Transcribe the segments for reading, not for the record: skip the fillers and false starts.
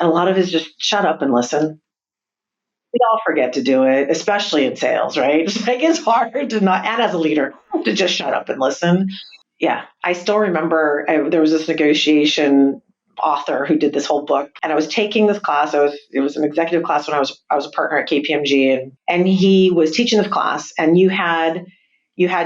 And a lot of it is just shut up and listen. We all forget to do it, especially in sales, right? It's hard to not, and as a leader, to just shut up and listen. Yeah, I still remember there was this negotiation author who did this whole book, and I was taking this class. It was an executive class when I was a partner at KPMG, and he was teaching this class, and you had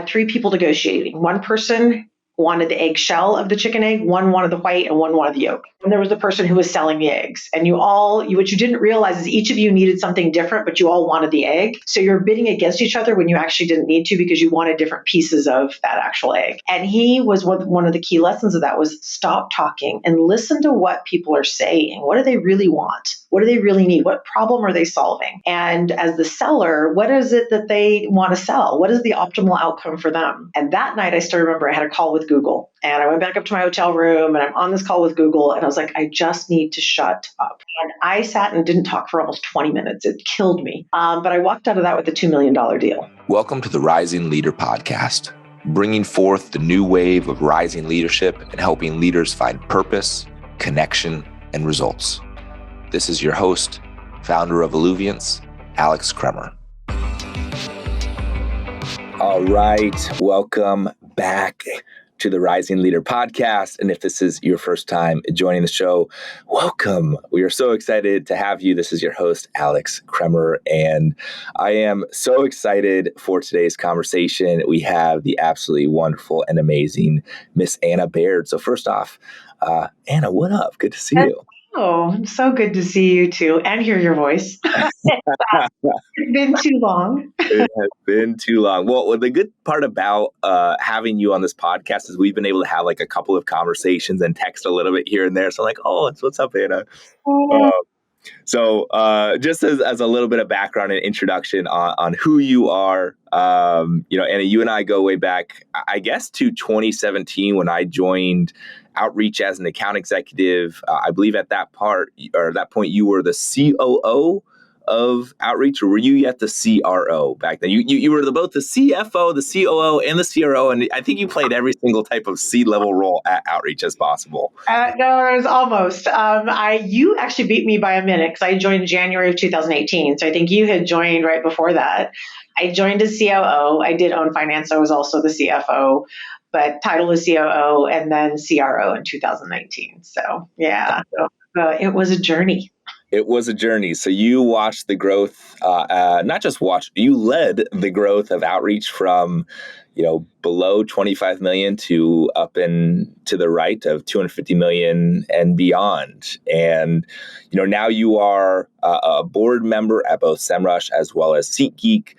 three people negotiating. One person wanted the eggshell of the chicken egg, one wanted the white, and one wanted the yolk. And there was the person who was selling the eggs. And what you didn't realize is each of you needed something different, but you all wanted the egg. So you're bidding against each other when you actually didn't need to because you wanted different pieces of that actual egg. And he was one of the key lessons of that was stop talking and listen to what people are saying. What do they really want? What do they really need? What problem are they solving? And as the seller, what is it that they want to sell? What is the optimal outcome for them? And that night, I still remember I had a call with Google, and I went back up to my hotel room, and I'm on this call with Google, and I was like, I just need to shut up. And I sat and didn't talk for almost 20 minutes. It killed me. But I walked out of that with a $2 million deal. Welcome to the Rising Leader Podcast, bringing forth the new wave of rising leadership and helping leaders find purpose, connection, and results. This is your host, founder of Alluviance, Alex Kremer. All right, welcome back to the Rising Leader Podcast. And if this is your first time joining the show, welcome. We are so excited to have you. This is your host, Alex Kremer, and I am so excited for today's conversation. We have the absolutely wonderful and amazing Miss Anna Baird. So first off, Anna, what up? Good to see you. Oh, so good to see you too and hear your voice. It's been too long. It has been too long. Well, the good part about having you on this podcast is we've been able to have like a couple of conversations and text a little bit here and there. So I'm like, oh, what's up, Anna? So just as a little bit of background and introduction on who you are, Anna, you and I go way back, I guess, to 2017 when I joined Outreach as an account executive. I believe at that point you were the COO of Outreach, or were you yet the CRO back then? You were both the CFO, the COO, and the CRO, and I think you played every single type of C-level role at Outreach as possible. No, it was almost. You actually beat me by a minute because I joined in January of 2018, so I think you had joined right before that. I joined as COO. I did own finance. I was also the CFO, but title was COO and then CRO in 2019. So yeah, it was a journey. It was a journey. So you watched the growth, not just watched, you led the growth of Outreach from, below 25 million to up and to the right of 250 million and beyond. And, now you are a board member at both SEMrush as well as SeatGeek.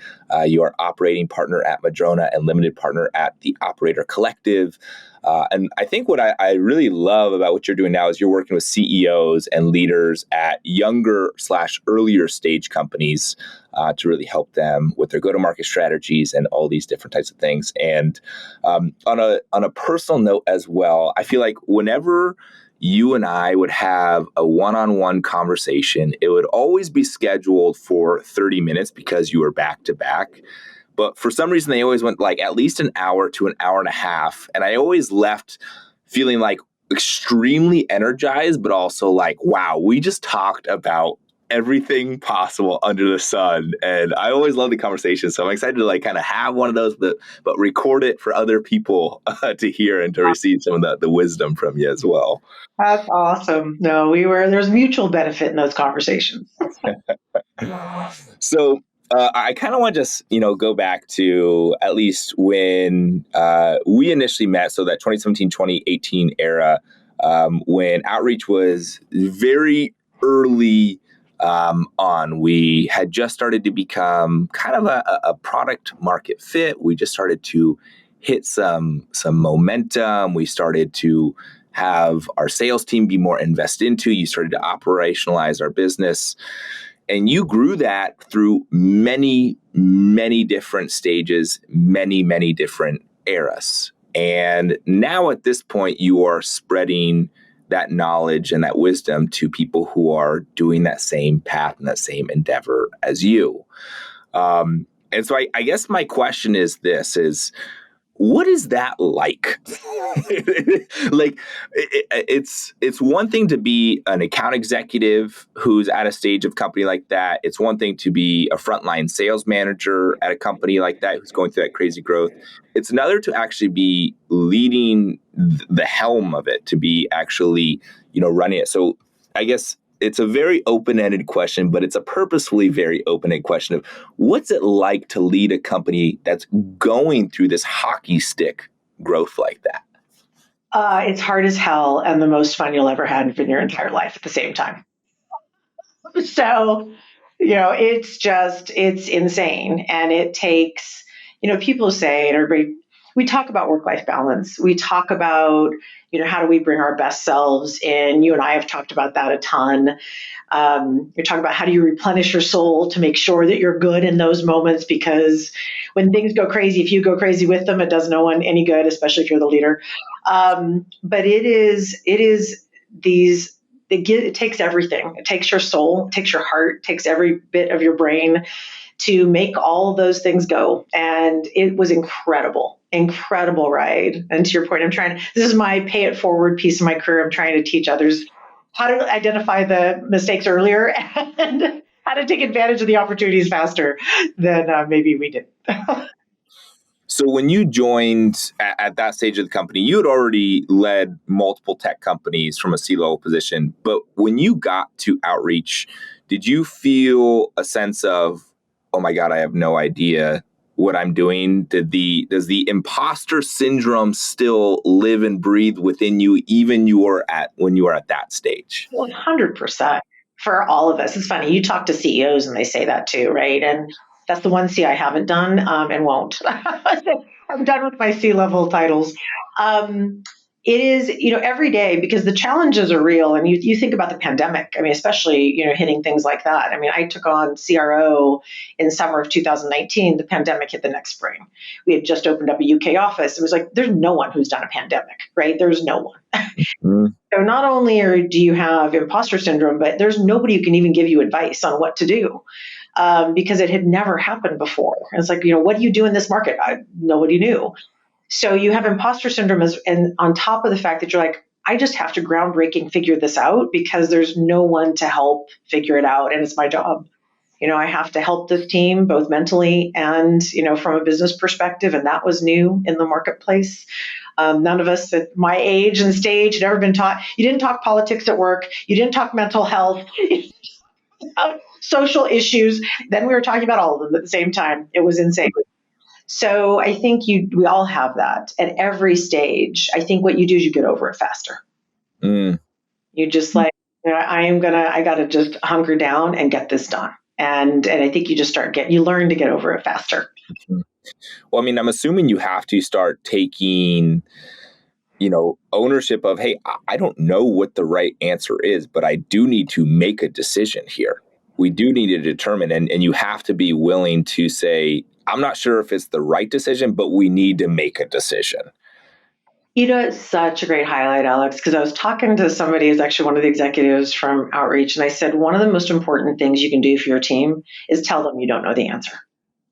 You are operating partner at Madrona and limited partner at the Operator Collective. And I think what I really love about what you're doing now is you're working with CEOs and leaders at younger/earlier stage companies to really help them with their go-to-market strategies and all these different types of things. And on a personal note as well, I feel like whenever you and I would have a one-on-one conversation, it would always be scheduled for 30 minutes because you were back to back. But for some reason, they always went like at least an hour to an hour and a half. And I always left feeling like extremely energized, but also like, wow, we just talked about everything possible under the sun. And I always love the conversation. So I'm excited to like kind of have one of those, but record it for other people to hear and to receive some of the wisdom from you as well. That's awesome. No, there's mutual benefit in those conversations. So I kind of want to just, go back to at least when we initially met. So that 2017, 2018 era, when Outreach was very early on. We had just started to become kind of a product market fit. We just started to hit some momentum. We started to have our sales team be more invested into. You started to operationalize our business. And you grew that through many, many different stages, many, many different eras. And now at this point, you are spreading that knowledge and that wisdom to people who are doing that same path and that same endeavor as you. And so I guess my question is this, what is that like? Like, it's one thing to be an account executive who's at a stage of company like that. It's one thing to be a frontline sales manager at a company like that who's going through that crazy growth. It's another to actually be leading the helm of it, to be actually, running it. So I guess it's a very open-ended question, but it's a purposefully very open-ended question of what's it like to lead a company that's going through this hockey stick growth like that? It's hard as hell and the most fun you'll ever have in your entire life at the same time. So, it's insane. And it takes, people say, and everybody, we talk about work-life balance. We talk about, how do we bring our best selves in? You and I have talked about that a ton. You're talking about how do you replenish your soul to make sure that you're good in those moments, because when things go crazy, if you go crazy with them, it does no one any good, especially if you're the leader. But it takes everything. It takes your soul, it takes your heart, it takes every bit of your brain to make all those things go. And it was incredible ride. And to your point, this is my pay it forward piece of my career. I'm trying to teach others how to identify the mistakes earlier and how to take advantage of the opportunities faster than maybe we did. So when you joined at that stage of the company, you had already led multiple tech companies from a C-level position. But when you got to Outreach, did you feel a sense of, oh my God, I have no idea what I'm doing? Does the imposter syndrome still live and breathe within you, even when you were at that stage? 100% for all of us. It's funny. You talk to CEOs and they say that too, right? And that's the one C I haven't done and won't. I'm done with my C-level titles. It is, every day, because the challenges are real. And you think about the pandemic, I mean, especially, hitting things like that. I mean, I took on CRO in summer of 2019. The pandemic hit the next spring. We had just opened up a UK office. It was like, there's no one who's done a pandemic, right? There's no one. Mm. So not only do you have imposter syndrome, but there's nobody who can even give you advice on what to do. Because it had never happened before. It's like, what do you do in this market? Nobody knew. So you have imposter syndrome and on top of the fact that you're like, I just have to groundbreaking figure this out because there's no one to help figure it out. And it's my job. I have to help this team both mentally and, from a business perspective. And that was new in the marketplace. None of us at my age and stage had ever been taught. You didn't talk politics at work. You didn't talk mental health. Social issues. Then we were talking about all of them at the same time. It was insane. So I think we all have that at every stage. I think what you do is you get over it faster. Mm. You just like, I got to just hunker down and get this done. And I think you just you learn to get over it faster. Mm-hmm. Well, I mean, I'm assuming you have to start taking ownership of, hey, I don't know what the right answer is, but I do need to make a decision here. We do need to determine, and you have to be willing to say, I'm not sure if it's the right decision, but we need to make a decision. It's such a great highlight, Alex, because I was talking to somebody who's actually one of the executives from Outreach, and I said, one of the most important things you can do for your team is tell them you don't know the answer.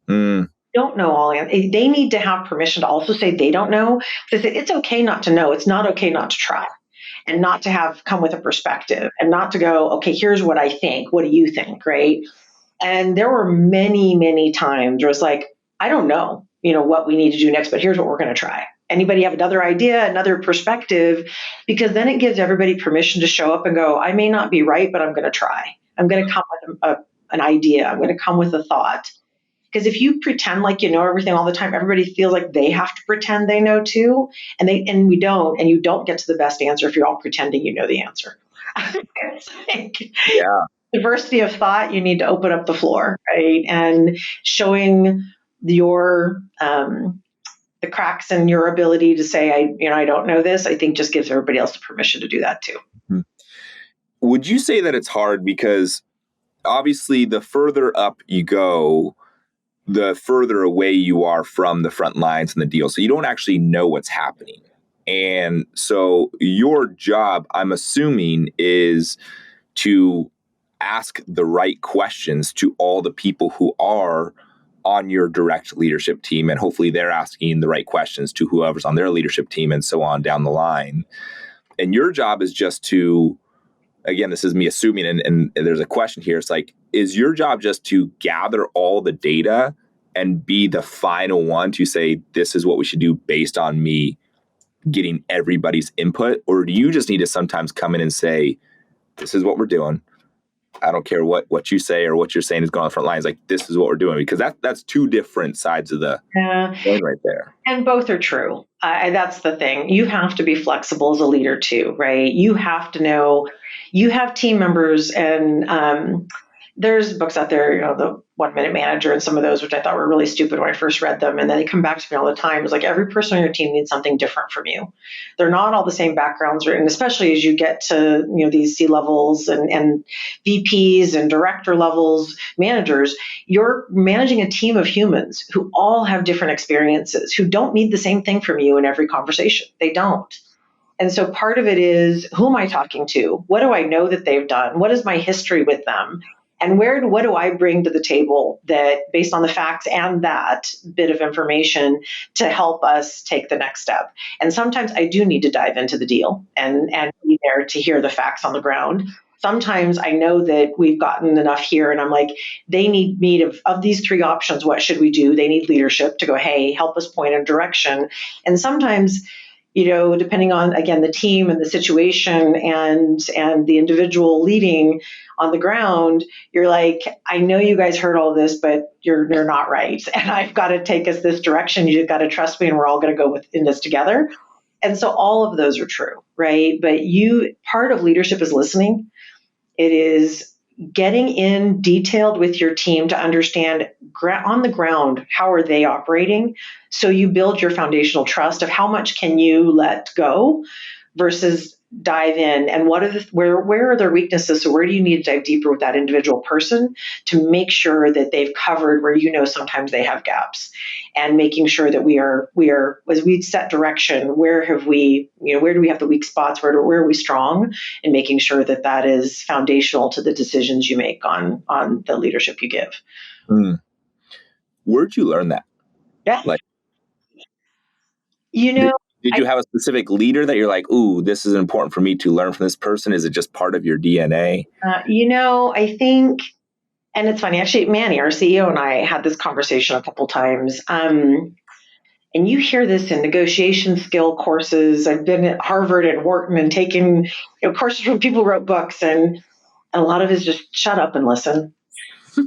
Mm. Don't know all answers. They need to have permission to also say they don't know. They say it's okay not to know. It's not okay not to try, and not to come with a perspective, and not to go, okay, here's what I think. What do you think? Right? And there were many, many times where it's like, I don't know, what we need to do next, but here's what we're going to try. Anybody have another idea, another perspective? Because then it gives everybody permission to show up and go, I may not be right, but I'm going to try. I'm going to come with an idea. I'm going to come with a thought. Because if you pretend like you know everything all the time, everybody feels like they have to pretend they know too, and we don't, and you don't get to the best answer if you're all pretending you know the answer. It's like, Yeah. diversity of thought, you need to open up the floor, right? And showing your the cracks in your ability to say, I don't know this, I think just gives everybody else the permission to do that too. Mm-hmm. Would you say that it's hard because obviously the further up you go, the further away you are from the front lines and the deal. So you don't actually know what's happening. And so your job, I'm assuming, is to ask the right questions to all the people who are on your direct leadership team, and hopefully they're asking the right questions to whoever's on their leadership team and so on down the line. And your job is just to, again, this is me assuming, and there's a question here. It's like, is your job just to gather all the data and be the final one to say, this is what we should do based on me getting everybody's input? Or do you just need to sometimes come in and say, this is what we're doing. I don't care what you say or what you're saying is going on the front lines. Like, this is what we're doing, because that's two different sides of the coin right there. And both are true. That's the thing. You have to be flexible as a leader too, right? You have to know you have team members, and there's books out there, the 1 Minute Manager and some of those, which I thought were really stupid when I first read them. And then they come back to me all the time. It's like every person on your team needs something different from you. They're not all the same backgrounds, and especially as you get to these C levels and VPs and director levels, managers, you're managing a team of humans who all have different experiences, who don't need the same thing from you in every conversation. They don't. And so part of it is, who am I talking to? What do I know that they've done? What is my history with them? And what do I bring to the table that, based on the facts and that bit of information, to help us take the next step? And sometimes I do need to dive into the deal and be there to hear the facts on the ground. Sometimes I know that we've gotten enough here, and I'm like, they need me of these three options. What should we do? They need leadership to go, hey, help us point in a direction. And sometimes, depending on, again, the team and the situation and the individual leading on the ground, you're like, I know you guys heard all this, but you're not right. And I've got to take us this direction. You've got to trust me, and we're all going to go in this together. And so all of those are true, right? But part of leadership is listening. It is getting in detailed with your team to understand on the ground, how are they operating? So you build your foundational trust of how much can you let go versus dive in, and where are their weaknesses? So where do you need to dive deeper with that individual person to make sure that they've covered where sometimes they have gaps, and making sure that we are as we set direction, where do we have the weak spots, where are we strong, and making sure that is foundational to the decisions you make on the leadership you give. Where'd you learn that? Yeah. Did you have a specific leader that you're like, ooh, this is important for me to learn from this person? Is it just part of your DNA? I think, and it's funny, actually, Manny, our CEO, and I had this conversation a couple times. And you hear this in negotiation skill courses. I've been at Harvard and Wharton and taken courses from people who wrote books, and a lot of it is just shut up and listen. We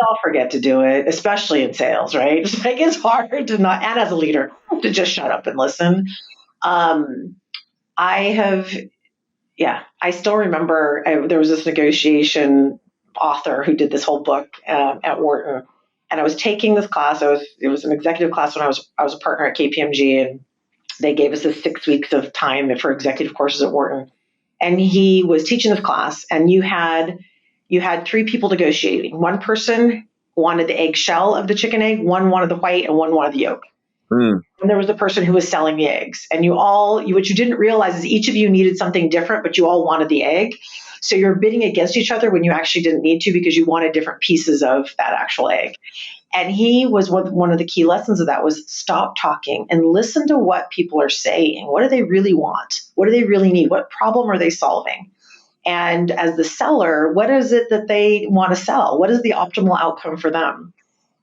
all forget to do it, especially in sales, right? It's hard to not, and as a leader, to just shut up and listen. I still remember there was this negotiation author who did this whole book at Wharton, and I was taking this class. It was an executive class when I was a partner at KPMG, and they gave us this 6 weeks of time for executive courses at Wharton. And he was teaching this class, and you had three people negotiating. One person wanted the eggshell of the chicken egg, one wanted the white, and one wanted the yolk. And there was the person who was selling the eggs. And what you didn't realize is each of you needed something different, but you all wanted the egg. So you're bidding against each other when you actually didn't need to, because you wanted different pieces of that actual egg. And he was one of the key lessons of that was stop talking and listen to what people are saying. What do they really want? What do they really need? What problem are they solving? And as the seller, what is it that they want to sell? What is the optimal outcome for them?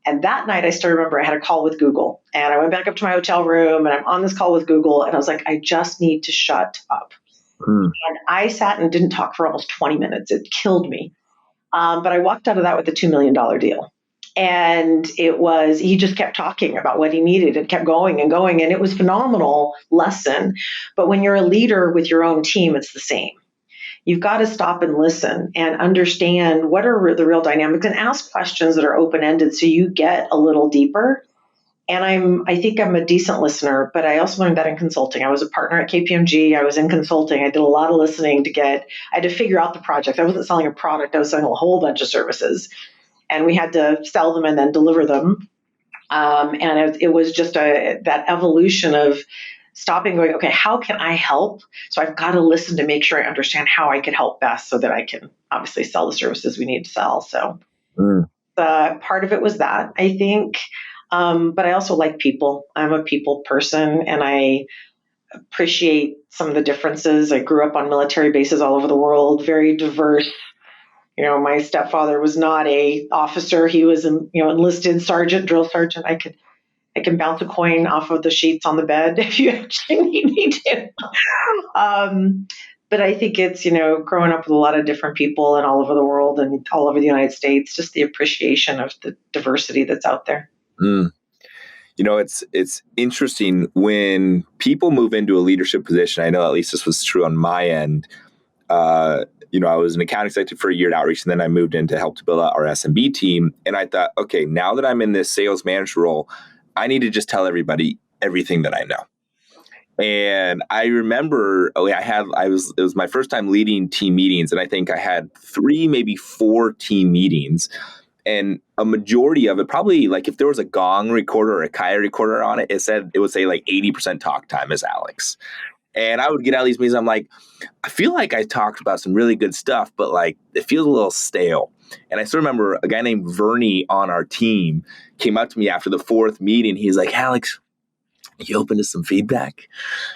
And that night, I still remember I had a call with Google, and I went back up to my hotel room, and I'm on this call with Google, and I was like, I just need to shut up. And I sat and didn't talk for almost 20 minutes. It killed me. But I walked out of that with a $2 million deal. And he just kept talking about what he needed and kept going and going. And it was a phenomenal lesson. But when you're a leader with your own team, it's the same. You've got to stop and listen and understand what are the real dynamics, and ask questions that are open-ended so you get a little deeper. And I think I'm a decent listener, but I also learned that in consulting. I was a partner at KPMG. I was in consulting. I did a lot of listening I had to figure out the project. I wasn't selling a product. I was selling a whole bunch of services, and we had to sell them and then deliver them. And it was just that evolution of stopping, going, okay, how can I help? So I've got to listen to make sure I understand how I can help best so that I can obviously sell the services we need to sell. So part of it was that, I think. But I also like people. I'm a people person, and I appreciate some of the differences. I grew up on military bases all over the world, very diverse. My stepfather was not a officer. He was an enlisted sergeant, drill sergeant. I can bounce a coin off of the sheets on the bed if you actually need me to. But I think it's, growing up with a lot of different people and all over the world and all over the United States, just the appreciation of the diversity that's out there. Mm. It's interesting when people move into a leadership position. I know at least this was true on my end. I was an account executive for a year at Outreach, and then I moved in to help to build out our SMB team. And I thought, okay, now that I'm in this sales manager role, I need to just tell everybody everything that I know. And I remember, it was my first time leading team meetings, and I think I had 3, maybe 4 team meetings. And a majority of it, probably like if there was a Gong recorder or a Kaya recorder on it, it would say like 80% talk time is Alex. And I would get out of these meetings, I'm like, I feel like I talked about some really good stuff, but like it feels a little stale. And I still remember a guy named Vernie on our team came up to me after the 4th meeting. He's like, Alex, you open to some feedback?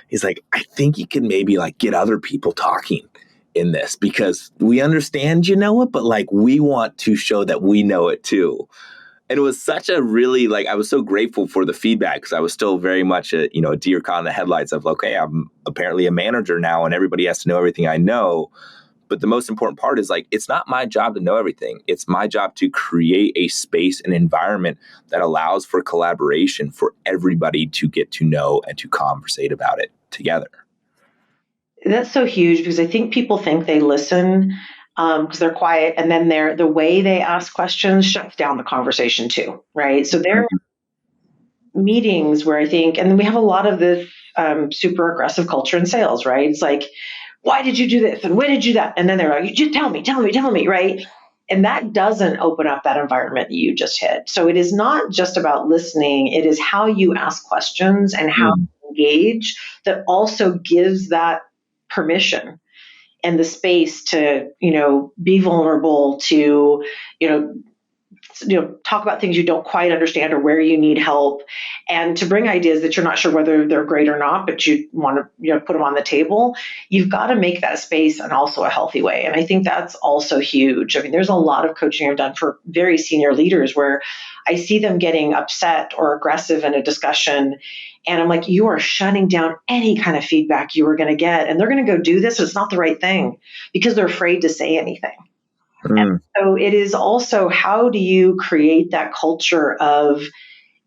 He's like, I think you can maybe like get other people talking in this because we understand you know it, but like we want to show that we know it too. And it was such a really I was so grateful for the feedback because I was still very much a deer caught in the headlights of okay, I'm apparently a manager now and everybody has to know everything I know. But the most important part is it's not my job to know everything. It's my job to create a space and environment that allows for collaboration for everybody to get to know and to conversate about it together. That's so huge because I think people think they listen because they're quiet, and then the way they ask questions shuts down the conversation too, right? So there are meetings where I think, and we have a lot of this super aggressive culture in sales, right? It's like, why did you do this? And when did you do that? And then they're like, you just tell me, right? And that doesn't open up that environment that you just hit. So it is not just about listening. It is how you ask questions and how you engage that also gives that permission and the space to, be vulnerable, to, talk about things you don't quite understand or where you need help, and to bring ideas that you're not sure whether they're great or not, but you want to, put them on the table. You've got to make that space in also a healthy way. And I think that's also huge. I mean, there's a lot of coaching I've done for very senior leaders where I see them getting upset or aggressive in a discussion. And I'm like, you are shutting down any kind of feedback you were going to get. And they're going to go do this. It's not the right thing because they're afraid to say anything. And so it is also, how do you create that culture of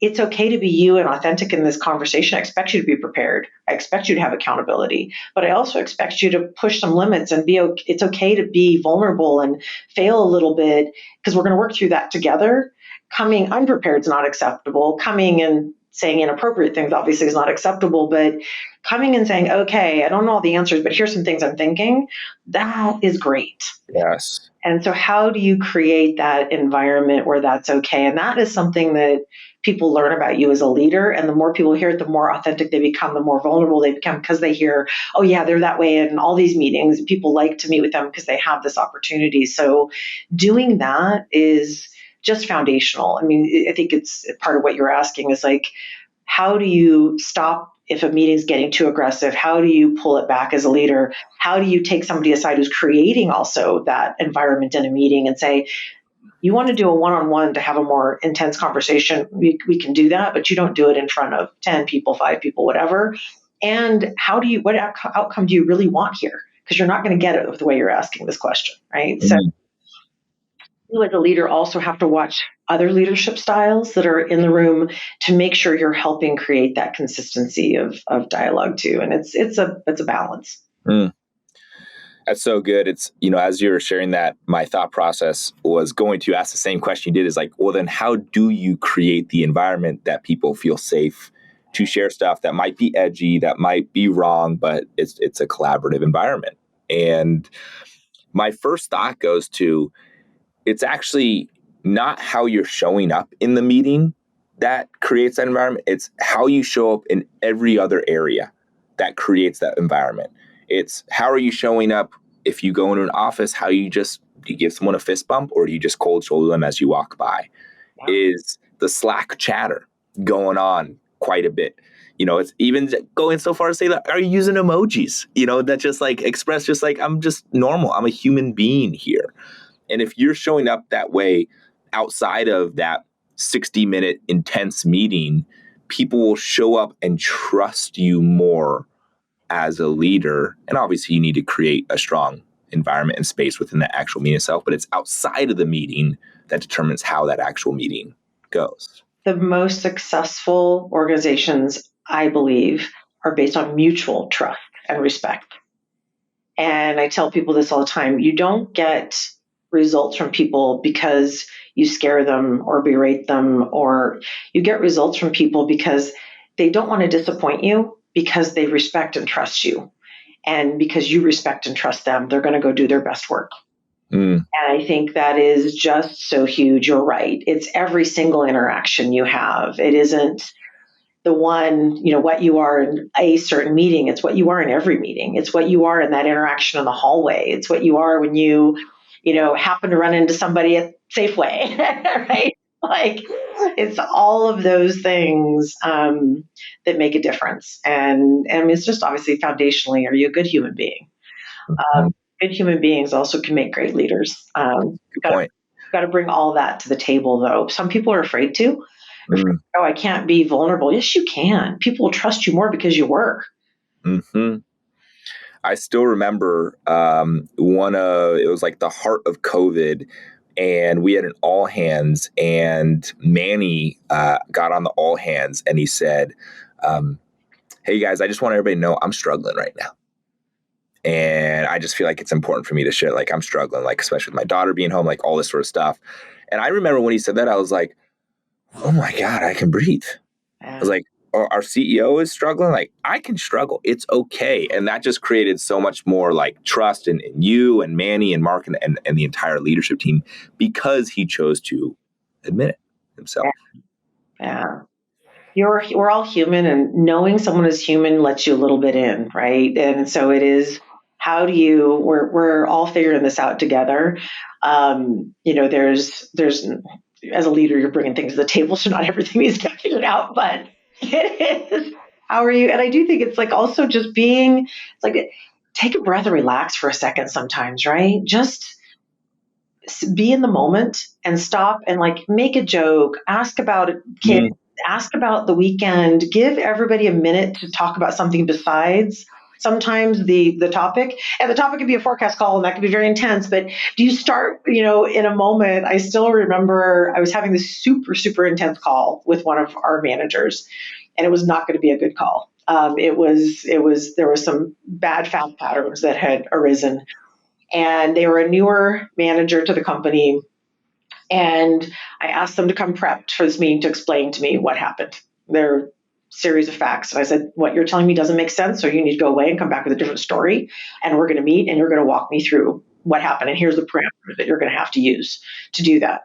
it's okay to be you and authentic in this conversation? I expect you to be prepared. I expect you to have accountability, but I also expect you to push some limits and it's okay to be vulnerable and fail a little bit because we're going to work through that together. Coming unprepared is not acceptable. Coming and saying inappropriate things obviously is not acceptable, but coming and saying, okay, I don't know all the answers, but here's some things I'm thinking, that is great. Yes. And so how do you create that environment where that's okay? And that is something that people learn about you as a leader. And the more people hear it, the more authentic they become, the more vulnerable they become because they hear, oh yeah, they're that way in all these meetings. People like to meet with them because they have this opportunity. So doing that is just foundational. I mean, I think it's part of what you're asking is how do you stop if a meeting's getting too aggressive? How do you pull it back as a leader? How do you take somebody aside who's creating also that environment in a meeting and say, you want to do a one-on-one to have a more intense conversation, we can do that, but you don't do it in front of 10 people, 5 people, whatever. And what outcome do you really want here? Because you're not going to get it with the way you're asking this question, right? So you as a leader also have to watch other leadership styles that are in the room to make sure you're helping create that consistency of dialogue too. And it's a balance. That's so good. It's, as you were sharing that, my thought process was going to ask the same question you did is well, then how do you create the environment that people feel safe to share stuff that might be edgy, that might be wrong, but it's a collaborative environment? And my first thought goes to, it's actually not how you're showing up in the meeting that creates that environment. It's how you show up in every other area that creates that environment. It's how are you showing up if you go into an office, how you just Do you give someone a fist bump, or do you just cold shoulder them as you walk by? Yeah. Is the Slack chatter going on quite a bit? It's even going so far as to say, that, are you using emojis? That just like express just like, I'm just normal. I'm a human being here. And if you're showing up that way outside of that 60-minute intense meeting, people will show up and trust you more as a leader. And obviously you need to create a strong environment and space within the actual meeting itself, but it's outside of the meeting that determines how that actual meeting goes. The most successful organizations, I believe, are based on mutual trust and respect. And I tell people this all the time. You don't get results from people because you scare them or berate them, or you get results from people because they don't want to disappoint you, because they respect and trust you. And because you respect and trust them, they're going to go do their best work. And I think that is just so huge. You're right. It's every single interaction you have. It isn't the one, what you are in a certain meeting. It's what you are in every meeting. It's what you are in that interaction in the hallway. It's what you are when you happen to run into somebody at Safeway, right? Like, it's all of those things that make a difference. And it's just obviously foundationally, are you a good human being? Good human beings also can make great leaders. Good point. Got to bring all that to the table, though. Some people are afraid to. Oh, I can't be vulnerable. Yes, you can. People will trust you more because you work. Mm-hmm. I still remember it was like the heart of COVID, and we had an all hands, and Manny got on the all hands, and he said, hey guys, I just want everybody to know I'm struggling right now. And I just feel like it's important for me to share, like, I'm struggling, like, especially with my daughter being home, like all this sort of stuff. And I remember when he said that, I was like, oh my God, I can breathe. I was like, our CEO is struggling. Like, I can struggle. It's okay. And that just created so much more like trust in you and Manny and Mark and the entire leadership team, because he chose to admit it himself. Yeah. We're all human, and knowing someone is human lets you a little bit in, right? And so it is, we're all figuring this out together. There's as a leader, you're bringing things to the table, so not everything needs to get figured out, but it is, how are you? And I do think it's like also just being, it's like, take a breath and relax for a second sometimes, right? Just be in the moment and stop and like make a joke, ask about kids, ask about the weekend, give everybody a minute to talk about something besides sometimes the topic. And the topic could be a forecast call, and that could be very intense, but do you start, in a moment? I still remember I was having this super, super intense call with one of our managers, and it was not going to be a good call. There was some bad fact patterns that had arisen, and they were a newer manager to the company. And I asked them to come prepped for this meeting to explain to me what happened. Their series of facts. And I said, what you're telling me doesn't make sense, so you need to go away and come back with a different story. And we're going to meet, and you're going to walk me through what happened. And here's the parameters that you're going to have to use to do that.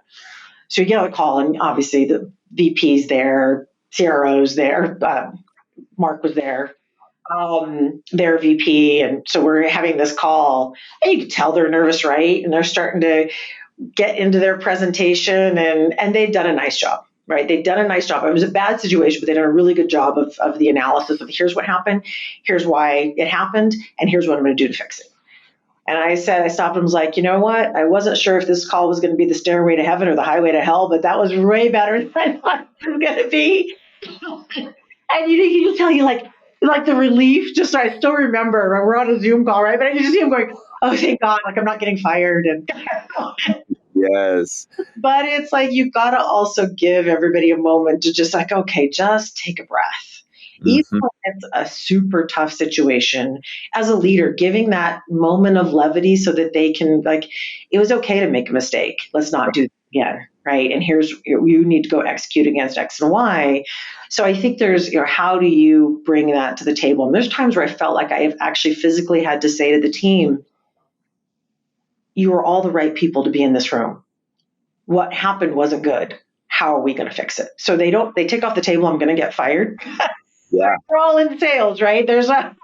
So you get on the call, and obviously the VP's there, CRO's there, Mark was there, their VP. And so we're having this call, and you can tell they're nervous, right? And they're starting to get into their presentation, and they'd done a nice job, right? They'd done a nice job. It was a bad situation, but they'd done a really good job of the analysis of here's what happened, here's why it happened, and here's what I'm going to do to fix it. And I stopped and was like, you know what? I wasn't sure if this call was going to be the stairway to heaven or the highway to hell, but that was way better than I thought it was going to be. And you just tell you like the relief, just, I still remember we're on a Zoom call, right? But I can just see him going, oh, thank God, like I'm not getting fired. And Yes. but it's like, you've got to also give everybody a moment to just like, okay, just take a breath. Even when it's a super tough situation, as a leader, giving that moment of levity so that they can, like, it was okay to make a mistake. Let's not do it again, right? And here's, you need to go execute against X and Y. So I think there's, how do you bring that to the table? And there's times where I felt like I have actually physically had to say to the team, you are all the right people to be in this room. What happened wasn't good. How are we going to fix it? So they take off the table, I'm going to get fired. Yeah. We're all in sales, right? There's that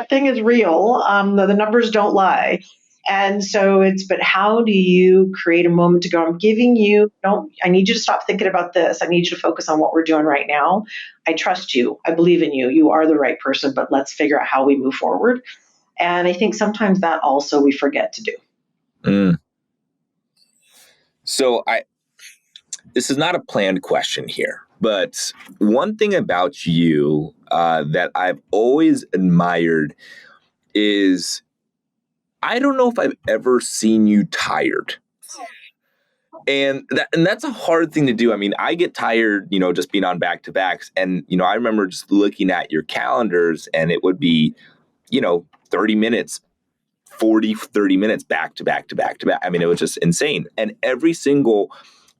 thing is real. The numbers don't lie. And so but how do you create a moment to go, I'm giving you, I need you to stop thinking about this. I need you to focus on what we're doing right now. I trust you. I believe in you. You are the right person, but let's figure out how we move forward. And I think sometimes that also we forget to do. Mm. So this is not a planned question here, but one thing about you that I've always admired is I don't know if I've ever seen you tired. And that's a hard thing to do. I mean, I get tired, just being on back to backs. And, I remember just looking at your calendars and it would be, 30 minutes, 30 minutes back to back to back to back. I mean, it was just insane. And every single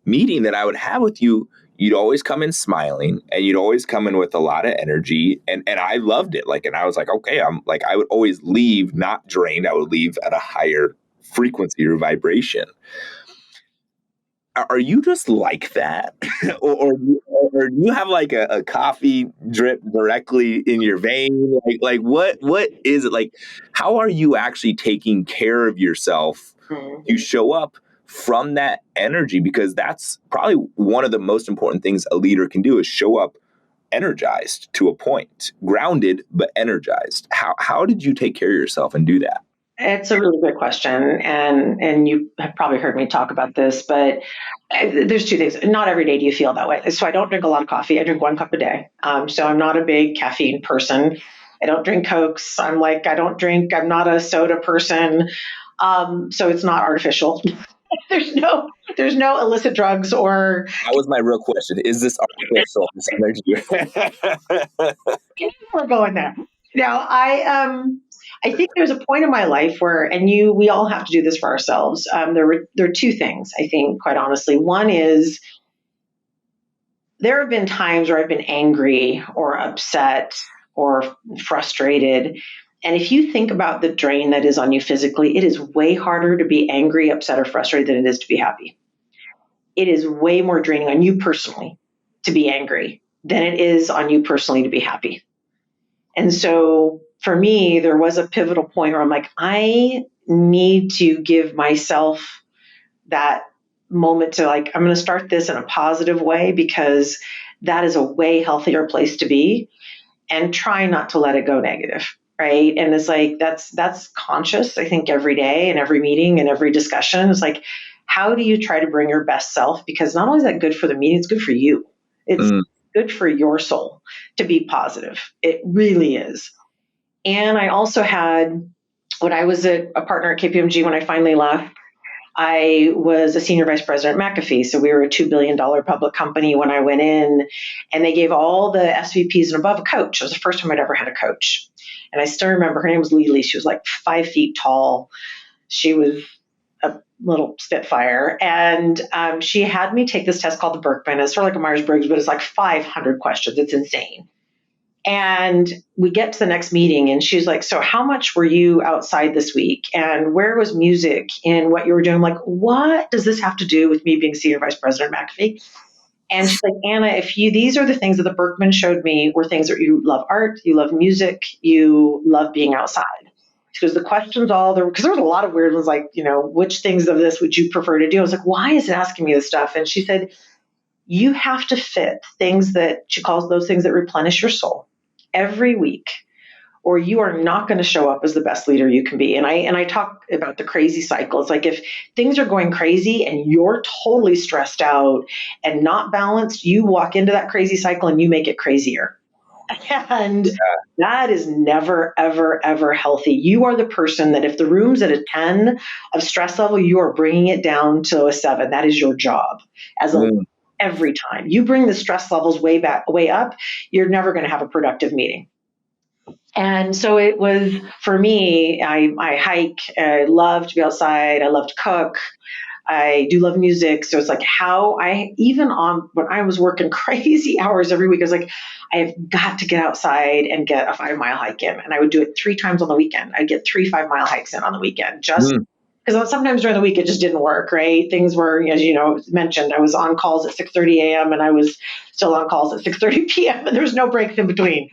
meeting that I would have with you, you'd always come in smiling and you'd always come in with a lot of energy. And I loved it. And I was like, okay, I would always leave not drained. I would leave at a higher frequency or vibration. Are you just like that? or do you have like a coffee drip directly in your vein? Like what is it like? How are you actually taking care of yourself to show up from that energy? Because that's probably one of the most important things a leader can do is show up energized to a point, grounded, but energized. How did you take care of yourself and do that? It's a really good question, and you have probably heard me talk about this, but there's two things. Not every day do you feel that way. So I don't drink a lot of coffee. I drink 1 cup a day. So I'm not a big caffeine person. I don't drink Cokes. I'm not a soda person. So it's not artificial. there's no illicit drugs or. That was my real question. Is this artificial, this energy? We're going there. Now, I think there's a point in my life where, we all have to do this for ourselves. There are two things, I think, quite honestly. One is there have been times where I've been angry or upset or frustrated. And if you think about the drain that is on you physically, it is way harder to be angry, upset, or frustrated than it is to be happy. It is way more draining on you personally to be angry than it is on you personally to be happy. And so for me, there was a pivotal point where I'm like, I need to give myself that moment to I'm going to start this in a positive way because that is a way healthier place to be, and try not to let it go negative. Right. And it's that's conscious, I think, every day and every meeting and every discussion. It's how do you try to bring your best self? Because not only is that good for the meeting, it's good for you. It's good for your soul to be positive. It really is. And I also had, when I was a partner at KPMG, when I finally left, I was a senior vice president at McAfee. So we were a $2 billion public company when I went in, and they gave all the SVPs and above a coach. It was the first time I'd ever had a coach. And I still remember her name was Lily. She was 5 feet tall. She was a little spitfire. And she had me take this test called the Berkman. It's sort of like a Myers-Briggs, but it's 500 questions. It's insane. And we get to the next meeting and she's like, so how much were you outside this week? And where was music in what you were doing? I'm like, what does this have to do with me being senior vice president at McAfee? And she's like, Anna, these are the things that the Berkman showed me were things that you love art, you love music, you love being outside. Because the questions because there was a lot of weird ones which things of this would you prefer to do? I was like, why is it asking me this stuff? And she said, you have to fit things that she calls those things that replenish your soul every week, or you are not going to show up as the best leader you can be. And I talk about the crazy cycle. It's if things are going crazy and you're totally stressed out and not balanced, you walk into that crazy cycle and you make it crazier. And that is never, ever, ever healthy. You are the person that if the room's at a 10 of stress level, you are bringing it down to a 7. That is your job every time. You bring the stress levels way up, you're never going to have a productive meeting. And so it was, for me, I hike, I love to be outside, I love to cook, I do love music. So it's when I was working crazy hours every week, I was I have got to get outside and get a 5-mile hike in. And I would do it 3 times on the weekend. I'd get 3 5-mile hikes in on the weekend, just because sometimes during the week it just didn't work, right? Things were, as you know, mentioned, I was on calls at 6:30 a.m. and I was still on calls at 6:30 p.m. and there was no breaks in between.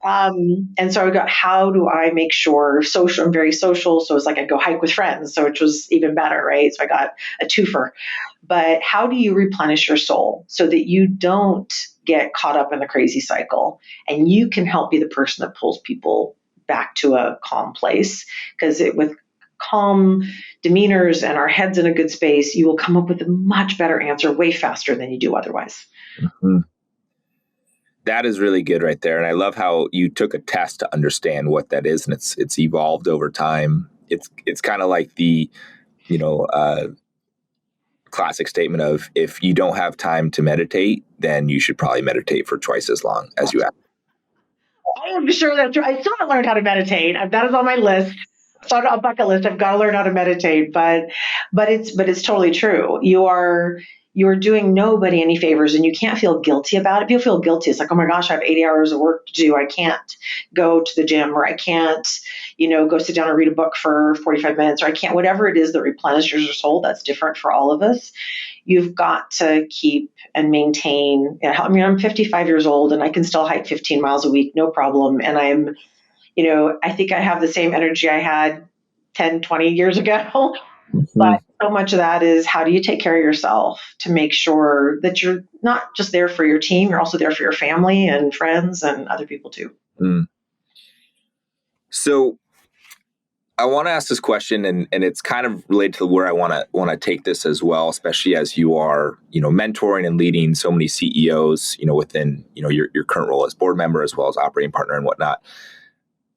And so I got, how do I make sure social, I'm very social. So it's like I'd go hike with friends. So which was even better, right? So I got a twofer. But how do you replenish your soul so that you don't get caught up in the crazy cycle and you can help be the person that pulls people back to a calm place? Because with calm demeanors and our heads in a good space, you will come up with a much better answer way faster than you do otherwise. Mm-hmm. That is really good right there. And I love how you took a test to understand what that is, and it's evolved over time. It's kind of like the, classic statement of, if you don't have time to meditate, then you should probably meditate for twice as long as you have. I'm sure that's true. I still haven't learned how to meditate. That is on my list. It's on a bucket list. I've got to learn how to meditate, but it's totally true. You're doing nobody any favors, and you can't feel guilty about it. If you feel guilty, it's like, oh my gosh, I have 80 hours of work to do. I can't go to the gym, or I can't, go sit down and read a book for 45 minutes, or I can't, whatever it is that replenishes your soul. That's different for all of us. You've got to keep and maintain. I mean, I'm 55 years old and I can still hike 15 miles a week, no problem. And I think I have the same energy I had 10, 20 years ago. Mm-hmm. But so much of that is, how do you take care of yourself to make sure that you're not just there for your team, you're also there for your family and friends and other people too. Mm. So I want to ask this question, and it's kind of related to where I want to take this as well, especially as you are, mentoring and leading so many CEOs, within, your current role as board member, as well as operating partner and whatnot.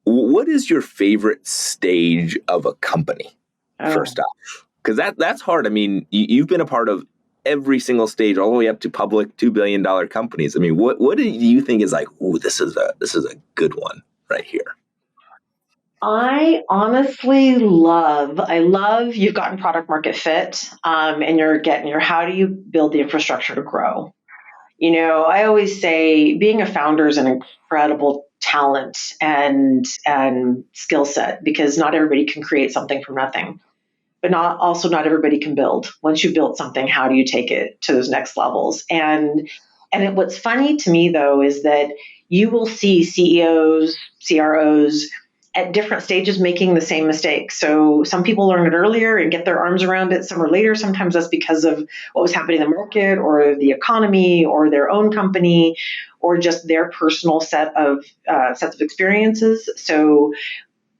What is your favorite stage of a company, first off? Because that's hard. I mean, you've been a part of every single stage, all the way up to public $2 billion companies. I mean, what do you think is like, ooh, this is a good one right here? I honestly I love you've gotten product market fit, and how do you build the infrastructure to grow? I always say being a founder is an incredible talent and skill set, because not everybody can create something from nothing, but not everybody can build. Once you've built something, how do you take it to those next levels? What's funny to me though is that you will see CEOs, CROs at different stages making the same mistake. So some people learn it earlier and get their arms around it. Some are later. Sometimes that's because of what was happening in the market or the economy or their own company or just their personal sets of experiences. So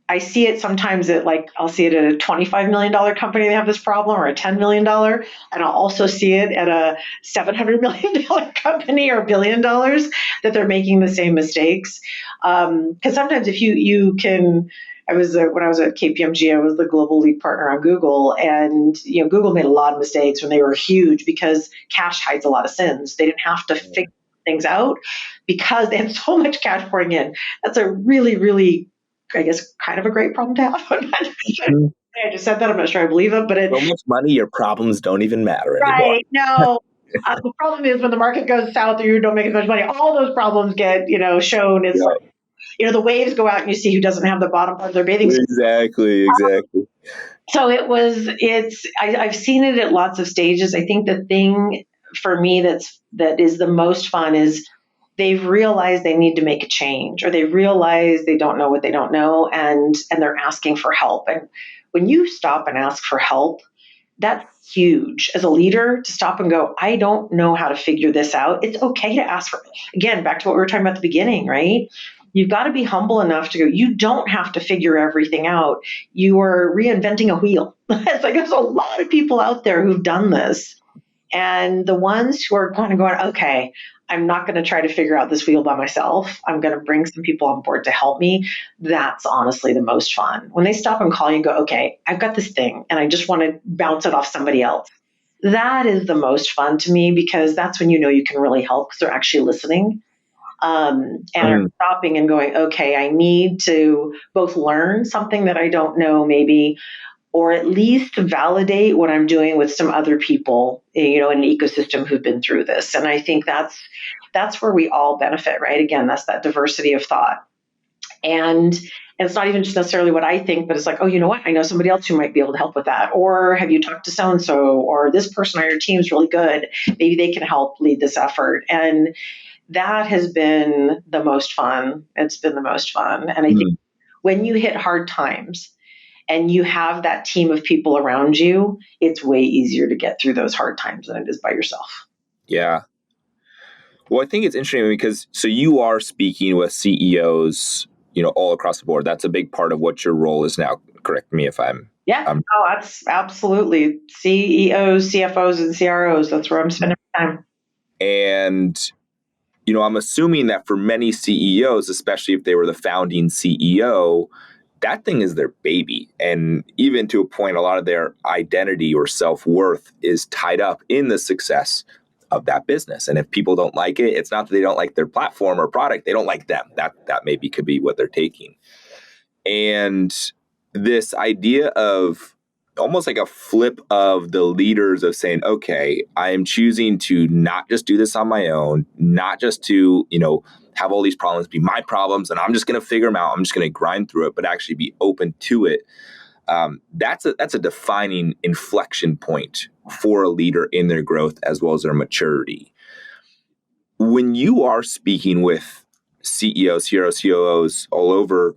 I see it sometimes I'll see it at a $25 million company, they have this problem, or a $10 million. And I'll also see it at a $700 million company or $1 billion that they're making the same mistakes. Because sometimes if you can, when I was at KPMG, I was the global lead partner on Google, and Google made a lot of mistakes when they were huge, because cash hides a lot of sins. They didn't have to figure things out because they had so much cash pouring in. That's a really, really, I guess, kind of a great problem to have. I just said that. I'm not sure I believe it, but so much money, your problems don't even matter anymore. Right? No. The problem is when the market goes south or you don't make as much money, all those problems get shown. It's like the waves go out and you see who doesn't have the bottom part of their bathing suit. Exactly. So I've seen it at lots of stages. I think the thing for me that is the most fun is they've realized they need to make a change, or they realize they don't know what they don't know, and they're asking for help. And when you stop and ask for help, that's huge. As a leader, to stop and go, I don't know how to figure this out. It's okay to ask for, again, back to what we were talking about at the beginning, right? You've got to be humble enough to go, you don't have to figure everything out. You are reinventing a wheel. It's like there's a lot of people out there who've done this. And the ones who are kind of going, okay, I'm not going to try to figure out this wheel by myself. I'm going to bring some people on board to help me. That's honestly the most fun. When they stop and call you and go, okay, I've got this thing and I just want to bounce it off somebody else. That is the most fun to me, because that's when you can really help, because they're actually listening, and are stopping and going, okay, I need to both learn something that I don't know maybe, or at least validate what I'm doing with some other people, in an ecosystem who've been through this. And I think that's where we all benefit, right? Again, that's that diversity of thought. And it's not even just necessarily what I think, but it's like, oh, you know what? I know somebody else who might be able to help with that. Or have you talked to so-and-so, or this person on your team is really good. Maybe they can help lead this effort. And that has been the most fun. It's been the most fun. And I think when you hit hard times and you have that team of people around you, it's way easier to get through those hard times than it is by yourself. Yeah. Well, I think it's interesting because so you are speaking with CEOs, all across the board. That's a big part of what your role is now. Correct me if I'm. Yeah. Oh, that's absolutely CEOs, CFOs, and CROs. That's where I'm spending my time. And I'm assuming that for many CEOs, especially if they were the founding CEO, that thing is their baby. And even to a point, a lot of their identity or self-worth is tied up in the success of that business. And if people don't like it, it's not that they don't like their platform or product, they don't like them. That maybe could be what they're taking. And this idea of almost like a flip of the leaders of saying, okay, I am choosing to not just do this on my own, not just to, have all these problems be my problems and I'm just going to figure them out. I'm just going to grind through it, but actually be open to it. That's a defining inflection point for a leader in their growth as well as their maturity. When you are speaking with CEOs, CROs, COOs all over,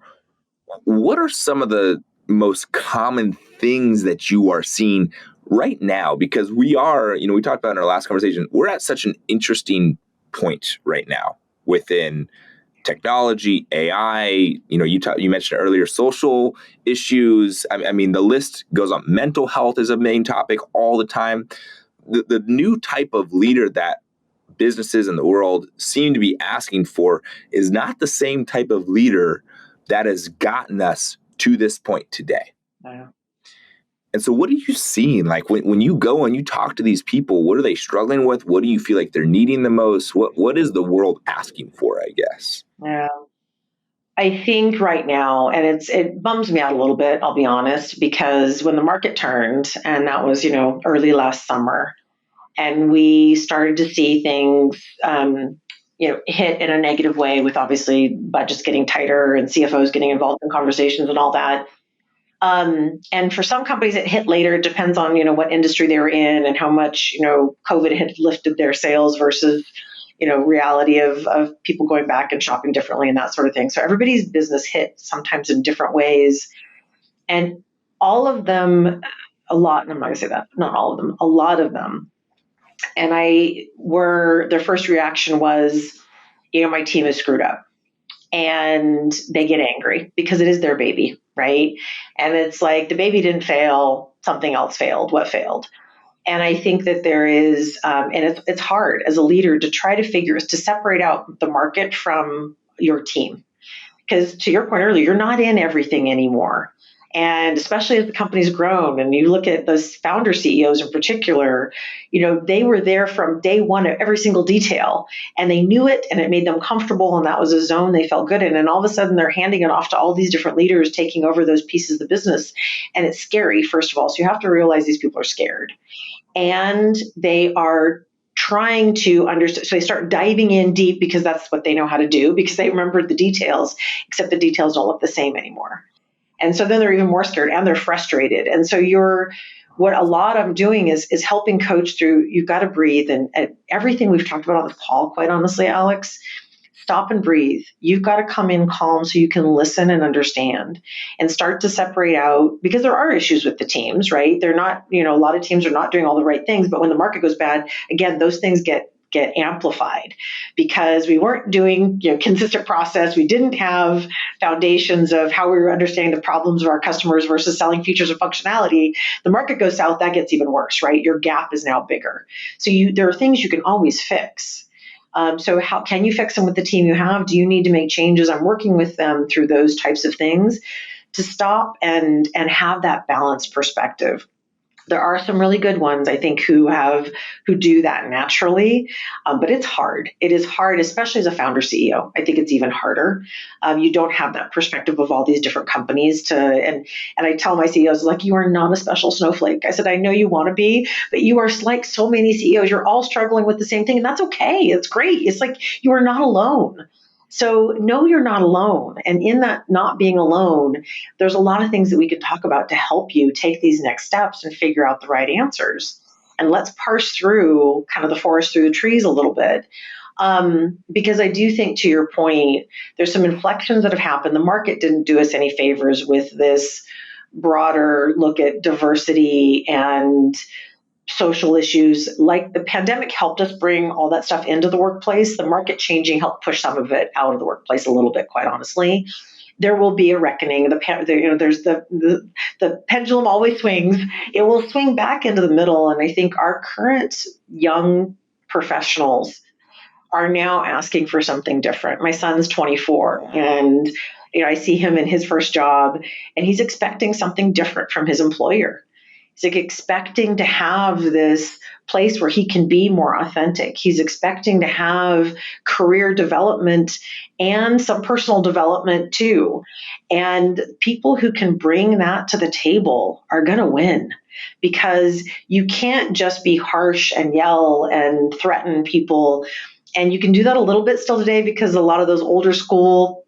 what are some of the most common things that you are seeing right now? Because we are, we talked about in our last conversation, we're at such an interesting point right now within technology, AI, you mentioned earlier, social issues. I mean, the list goes on. Mental health is a main topic all the time. The new type of leader that businesses in the world seem to be asking for is not the same type of leader that has gotten us to this point today. Yeah. And so what are you seeing? Like when you go and you talk to these people, what are they struggling with? What do you feel like they're needing the most? What is the world asking for, I guess? Yeah. I think right now, and it bums me out a little bit, I'll be honest, because when the market turned, and that was, early last summer, and we started to see things, hit in a negative way with obviously budgets getting tighter and CFOs getting involved in conversations and all that. And for some companies, it hit later. It depends on, what industry they were in and how much, COVID had lifted their sales versus, reality of people going back and shopping differently and that sort of thing. So everybody's business hit sometimes in different ways. And all of them, a lot, and I'm not going to say that, not all of them, a lot of them. And their first reaction was, my team is screwed up. And they get angry because it is their baby, right? And it's like the baby didn't fail, something else failed. What failed? And I think that there is, and it's hard as a leader to try to separate out the market from your team. Because to your point earlier, you're not in everything anymore. And especially as the company's grown and you look at those founder CEOs in particular, they were there from day one at every single detail and they knew it and it made them comfortable and that was a zone they felt good in. And all of a sudden they're handing it off to all these different leaders taking over those pieces of the business. And it's scary, first of all. So you have to realize these people are scared and they are trying to understand. So they start diving in deep because that's what they know how to do because they remembered the details, except the details don't look the same anymore. And so then they're even more scared and they're frustrated. And so what a lot I'm doing is helping coach through, you've got to breathe and everything we've talked about on the call, quite honestly, Alex, stop and breathe. You've got to come in calm so you can listen and understand and start to separate out because there are issues with the teams, right? They're not, a lot of teams are not doing all the right things, but when the market goes bad, again, those things get amplified because we weren't doing consistent process. We didn't have foundations of how we were understanding the problems of our customers versus selling features or functionality. The market goes south, that gets even worse, right? Your gap is now bigger. So there are things you can always fix. So how can you fix them with the team you have? Do you need to make changes? I'm working with them through those types of things to stop and have that balanced perspective. There are some really good ones, I think, who do that naturally, but it's hard. It is hard, especially as a founder CEO. I think it's even harder. You don't have that perspective of all these different companies and I tell my CEOs, like, you are not a special snowflake. I said, I know you want to be, but you are like so many CEOs. You're all struggling with the same thing, and that's okay. It's great. It's like you are not alone. So no, you're not alone. And in that not being alone, there's a lot of things that we could talk about to help you take these next steps and figure out the right answers. And let's parse through kind of the forest through the trees a little bit. Because I do think, to your point, there's some inflections that have happened. The market didn't do us any favors with this broader look at diversity and social issues. Like the pandemic helped us bring all that stuff into the workplace. The market changing helped push some of it out of the workplace a little bit, quite honestly. There will be a reckoning. There's the pendulum always swings. It will swing back into the middle, and I think our current young professionals are now asking for something different. My son's 24, and I see him in his first job, and he's expecting something different from his employer. He's like expecting to have this place where he can be more authentic. He's expecting to have career development and some personal development too. And people who can bring that to the table are going to win, because you can't just be harsh and yell and threaten people. And you can do that a little bit still today, because a lot of those older school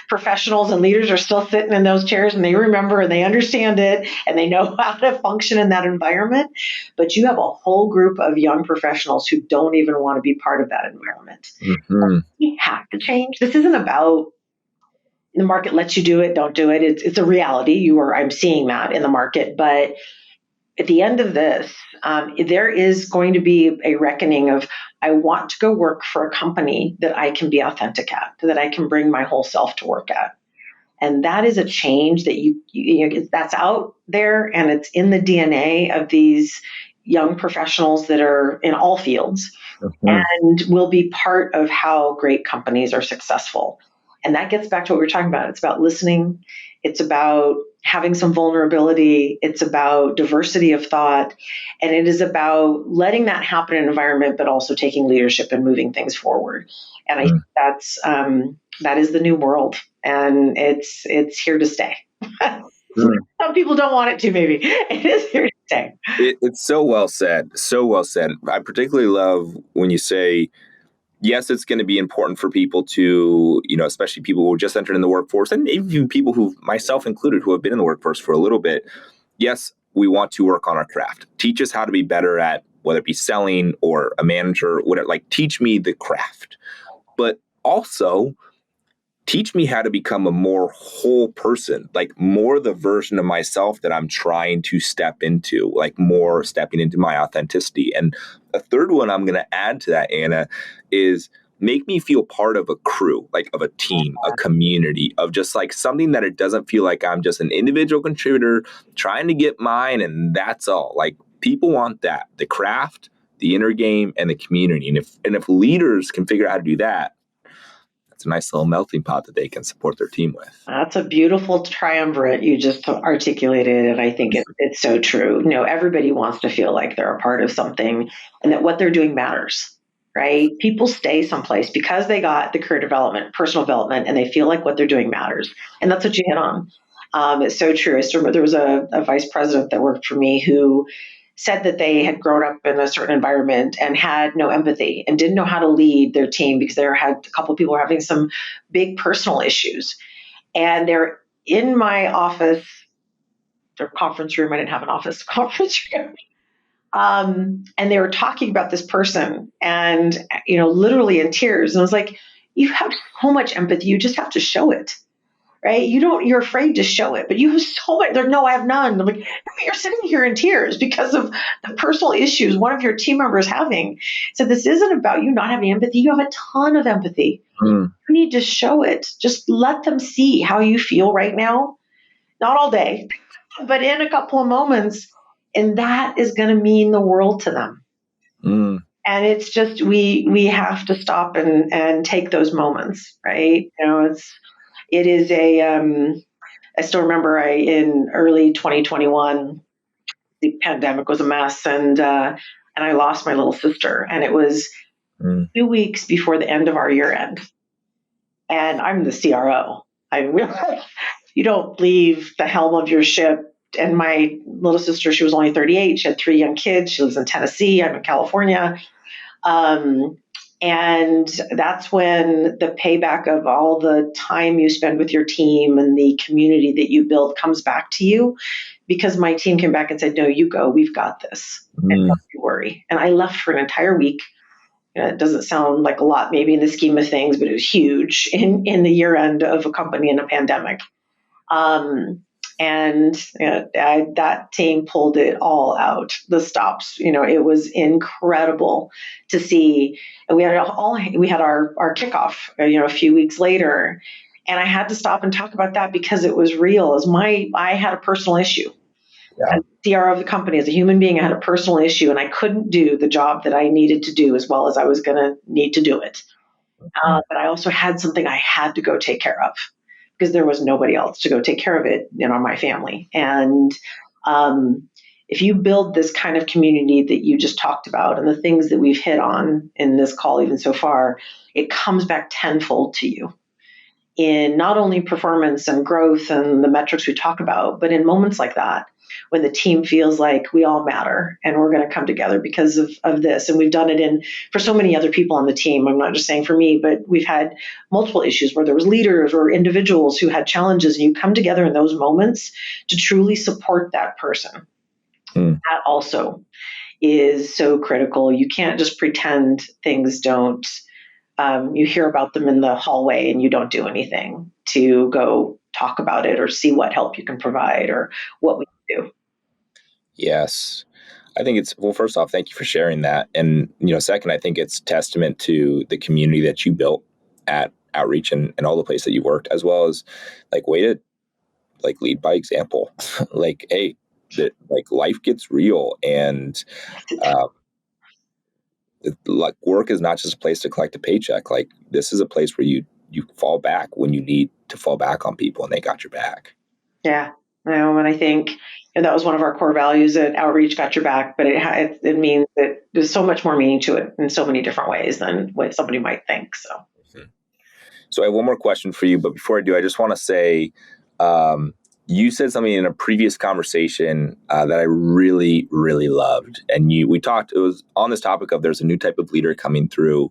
professionals and leaders are still sitting in those chairs, and they remember and they understand it and they know how to function in that environment. But you have a whole group of young professionals who don't even want to be part of that environment. Mm-hmm. We have to change. This isn't about the market lets you do it, don't do it. It's a reality. I'm seeing that in the market. But at the end of this, there is going to be a reckoning of, I want to go work for a company that I can be authentic at, that I can bring my whole self to work at. And that is a change that that's out there, and it's in the DNA of these young professionals that are in all fields, and will be part of how great companies are successful. And that gets back to what we were talking about. It's about listening. It's about having some vulnerability. It's about diversity of thought. And it is about letting that happen in an environment, but also taking leadership and moving things forward. And I think that is the new world. And it's here to stay. Some people don't want it to, maybe. It is here to stay. It's so well said. So well said. I particularly love when you say, yes, it's going to be important for people to, especially people who just entered in the workforce, and even people who, myself included, who have been in the workforce for a little bit. Yes, we want to work on our craft. Teach us how to be better at, whether it be selling or a manager, whatever, like teach me the craft. But also teach me how to become a more whole person, like more the version of myself that I'm trying to step into, like more stepping into my authenticity. And a third one I'm going to add to that, Anna, is make me feel part of a crew, like of a team, a community, of just like something that it doesn't feel like I'm just an individual contributor trying to get mine and that's all. Like people want that, the craft, the inner game, and the community. And if leaders can figure out how to do that, it's a nice little melting pot that they can support their team with. That's a beautiful triumvirate you just articulated, and I think it's so true. Everybody wants to feel like they're a part of something and that what they're doing matters, right? People stay someplace because they got the career development, personal development, and they feel like what they're doing matters. And that's what you hit on. It's so true. I still remember there was a vice president that worked for me who said that they had grown up in a certain environment and had no empathy and didn't know how to lead their team because there had a couple of people were having some big personal issues. And they're in my office, their conference room. I didn't have an office, conference room. And they were talking about this person and, literally in tears. And I was like, you have so much empathy. You just have to show it. Right? You're afraid to show it, but you have so much. No, I have none. I'm like, you're sitting here in tears because of the personal issues one of your team members having. So this isn't about you not having empathy. You have a ton of empathy. You need to show it. Just let them see how you feel right now. Not all day, but in a couple of moments. And that is going to mean the world to them. And it's just, we have to stop and take those moments, right? It is I still remember in early 2021, the pandemic was a mess, and I lost my little sister, and it was 2 weeks before the end of our year end, and I'm the CRO. You don't leave the helm of your ship. And my little sister, she was only 38. She had 3 young kids. She lives in Tennessee. I'm in California. And that's when the payback of all the time you spend with your team and the community that you build comes back to you, because my team came back and said, no, you go, we've got this. And don't you worry. And I left for an entire week It doesn't sound like a lot maybe in the scheme of things, but it was huge in the year end of a company in a pandemic. And that team pulled it all out, the stops. It was incredible to see. And we had our kickoff, a few weeks later, and I had to stop and talk about that because it was real. I had a personal issue. Yeah. As CRO of the company, as a human being, I had a personal issue, and I couldn't do the job that I needed to do as well as I was going to need to do it. But I also had something I had to go take care of, because there was nobody else to go take care of it, my family. And if you build this kind of community that you just talked about and the things that we've hit on in this call even so far, it comes back tenfold to you in not only performance and growth and the metrics we talk about, but in moments like that, when the team feels like we all matter and we're going to come together because of this. And we've done it for so many other people on the team. I'm not just saying for me, but we've had multiple issues where there was leaders or individuals who had challenges, and you come together in those moments to truly support that person. That also is so critical. You can't just pretend things don't. You hear about them in the hallway and you don't do anything to go talk about it or see what help you can provide or what we can do. Yes. I think first off, thank you for sharing that. And, second, I think it's testament to the community that you built at Outreach and all the places that you worked, as well as way to lead by example. Hey, life gets real, and work is not just a place to collect a paycheck. This is a place where you fall back when you need to fall back on people, and they got your back. Yeah. And I think that was one of our core values at Outreach, got your back, but it means that there's so much more meaning to it in so many different ways than what somebody might think. So I have one more question for you, but before I do, I just want to say, you said something in a previous conversation that I really, really loved. And we talked, it was on this topic of there's a new type of leader coming through,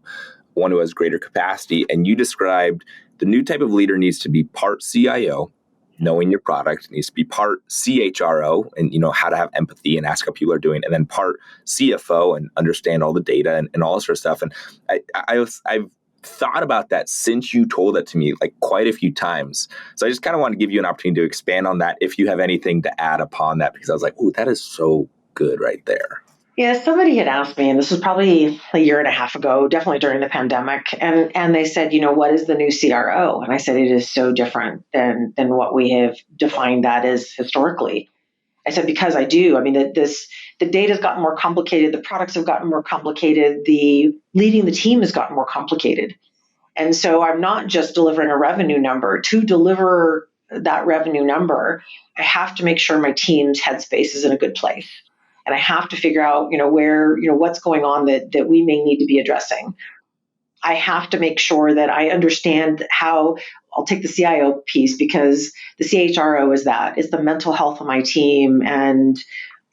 one who has greater capacity. And you described the new type of leader needs to be part CIO, knowing your product, needs to be part CHRO and how to have empathy and ask how people are doing, and then part CFO and understand all the data and all this sort of stuff. And I've thought about that since you told it to me quite a few times. So I just kind of want to give you an opportunity to expand on that if you have anything to add upon that, because I was like, oh, that is so good right there. Yeah, somebody had asked me, and this was probably a year and a half ago, definitely during the pandemic, and they said, what is the new CRO? And I said, it is so different than what we have defined that as historically. I said, because I do. I mean, the data's gotten more complicated, the products have gotten more complicated, the leading the team has gotten more complicated. And so I'm not just delivering a revenue number. To deliver that revenue number, I have to make sure my team's headspace is in a good place. And I have to figure out, where, what's going on that we may need to be addressing. I have to make sure that I understand how. I'll take the CIO piece, because the CHRO is the mental health of my team. And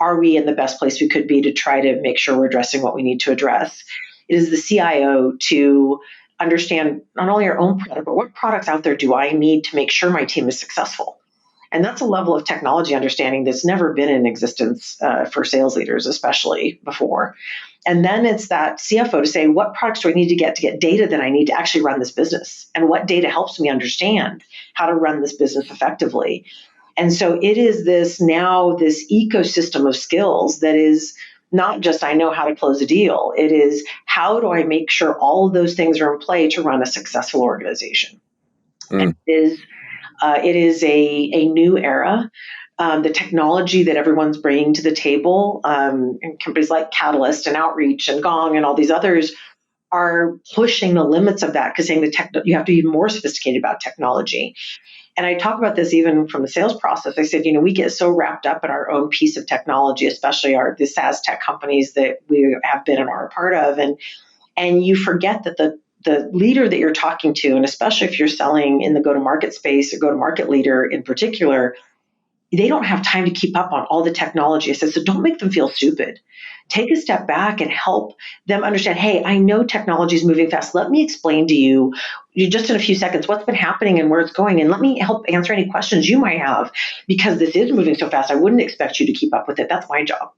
are we in the best place we could be to try to make sure we're addressing what we need to address? It is the CIO to understand not only our own product, but what products out there do I need to make sure my team is successful? And that's a level of technology understanding that's never been in existence for sales leaders, especially before. And then it's that CFO to say, what products do I need to get data that I need to actually run this business? And what data helps me understand how to run this business effectively? And so it is this ecosystem of skills that is not just I know how to close a deal. It is how do I make sure all of those things are in play to run a successful organization? And it is a new era. The technology that everyone's bringing to the table, and companies like Catalyst and Outreach and Gong and all these others are pushing the limits of that, because saying you have to be even more sophisticated about technology. And I talk about this even from the sales process. I said, we get so wrapped up in our own piece of technology, especially the SaaS tech companies that we have been and are a part of, and you forget that the leader that you're talking to, and especially if you're selling in the go-to-market space or go-to-market leader in particular, they don't have time to keep up on all the technology. I said, so don't make them feel stupid. Take a step back and help them understand, hey, I know technology is moving fast. Let me explain to you just in a few seconds what's been happening and where it's going. And let me help answer any questions you might have, because this is moving so fast. I wouldn't expect you to keep up with it. That's my job.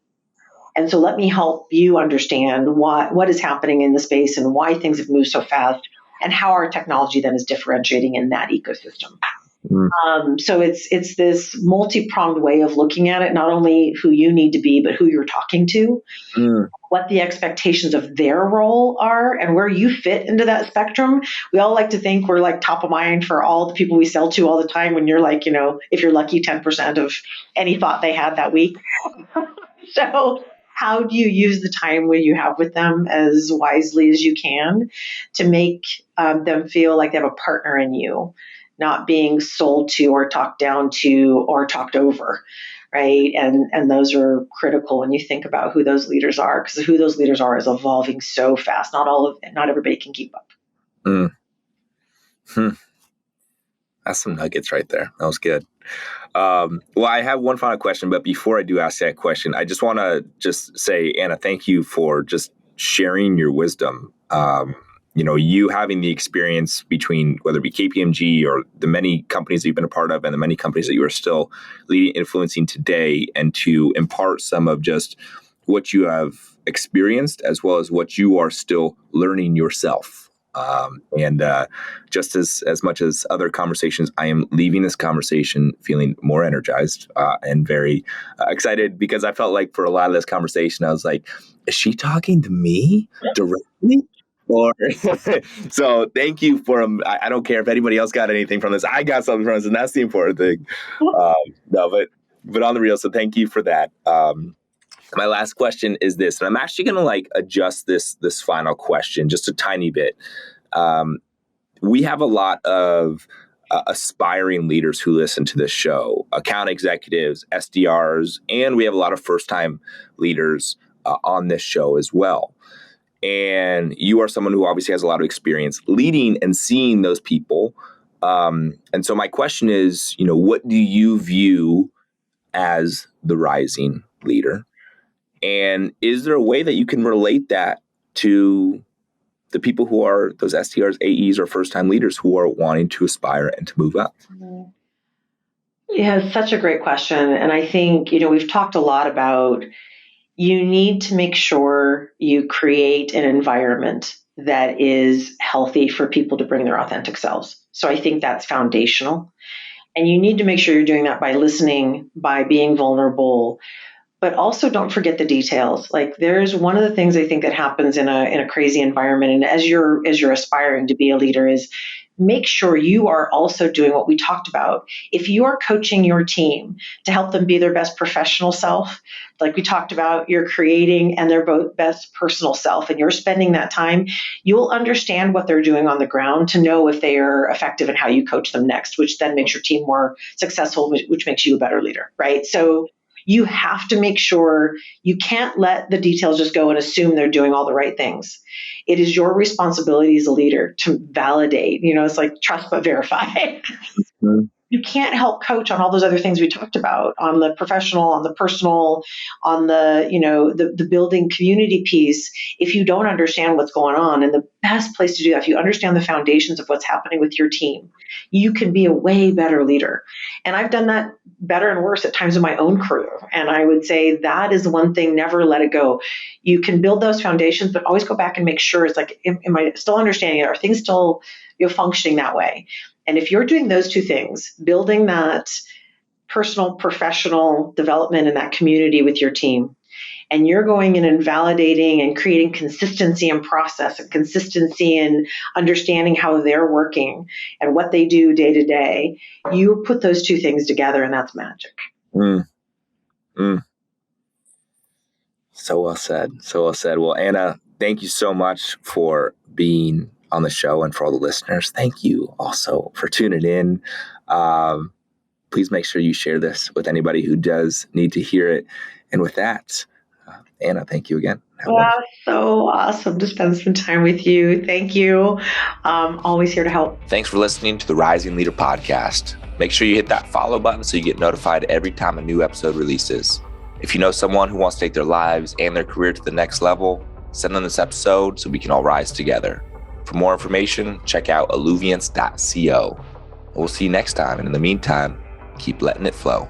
And so let me help you understand what is happening in the space and why things have moved so fast and how our technology then is differentiating in that ecosystem. So it's this multi-pronged way of looking at it, not only who you need to be, but who you're talking to, what the expectations of their role are, and where you fit into that spectrum. We all like to think we're like top of mind for all the people we sell to all the time when you're like, if you're lucky, 10% of any thought they had that week. So how do you use the time when you have with them as wisely as you can to make them feel like they have a partner in you, not being sold to or talked down to or talked over, right? And those are critical when you think about who those leaders are, because who those leaders are is evolving so fast. Not everybody can keep up. That's some nuggets right there. That was good. Well, I have one final question, but before I do ask that question, I just want to just say, Anna, thank you for just sharing your wisdom. You having the experience between whether it be KPMG or the many companies that you've been a part of and the many companies that you are still leading, influencing today, and to impart some of just what you have experienced as well as what you are still learning yourself. Just as much as other conversations, I am leaving this conversation feeling more energized and very excited, because I felt like for a lot of this conversation, I was like, is she talking to me directly? Or so thank you for I don't care if anybody else got anything from this. I got something from this, and that's the important thing. But on the real, so thank you for that. My last question is this, and I'm actually going to adjust this final question just a tiny bit. We have a lot of aspiring leaders who listen to this show, account executives, SDRs, and we have a lot of first-time leaders on this show as well. And you are someone who obviously has a lot of experience leading and seeing those people. And so my question is, what do you view as the rising leader? And is there a way that you can relate that to the people who are those SDRs, AEs, or first-time leaders who are wanting to aspire and to move up? Yeah, it's such a great question. And I think, we've talked a lot about you need to make sure you create an environment that is healthy for people to bring their authentic selves. So I think that's foundational. And you need to make sure you're doing that by listening, by being vulnerable, but also don't forget the details. Like there's one of the things I think that happens in a crazy environment, and as you're aspiring to be a leader, is make sure you are also doing what we talked about. If you are coaching your team to help them be their best professional self, like we talked about, you're creating and their both best personal self, and you're spending that time, you'll understand what they're doing on the ground to know if they are effective in how you coach them next, which then makes your team more successful, which makes you a better leader, right? So you have to make sure you can't let the details just go and assume they're doing all the right things. It is your responsibility as a leader to validate, it's like trust but verify. You can't help coach on all those other things we talked about, on the professional, on the personal, on the, the building community piece, if you don't understand what's going on. And the best place to do that, if you understand the foundations of what's happening with your team, you can be a way better leader. And I've done that better and worse at times in my own career. And I would say that is one thing, never let it go. You can build those foundations, but always go back and make sure it's like, am I still understanding it? Are things still functioning that way? And if you're doing those two things, building that personal, professional development in that community with your team, and you're going in and validating and creating consistency in process and consistency in understanding how they're working and what they do day to day, you put those two things together, and that's magic. So well said. So well said. Well, Anna, thank you so much for being on the show, and for all the listeners, thank you also for tuning in. Please make sure you share this with anybody who does need to hear it. And with that, Anna, thank you again. Wow, so awesome to spend some time with you. Thank you. Always here to help. Thanks for listening to the Rising Leader Podcast. Make sure you hit that follow button so you get notified every time a new episode releases. If you know someone who wants to take their lives and their career to the next level, send them this episode so we can all rise together. For more information, check out alluviance.co. We'll see you next time. And in the meantime, keep letting it flow.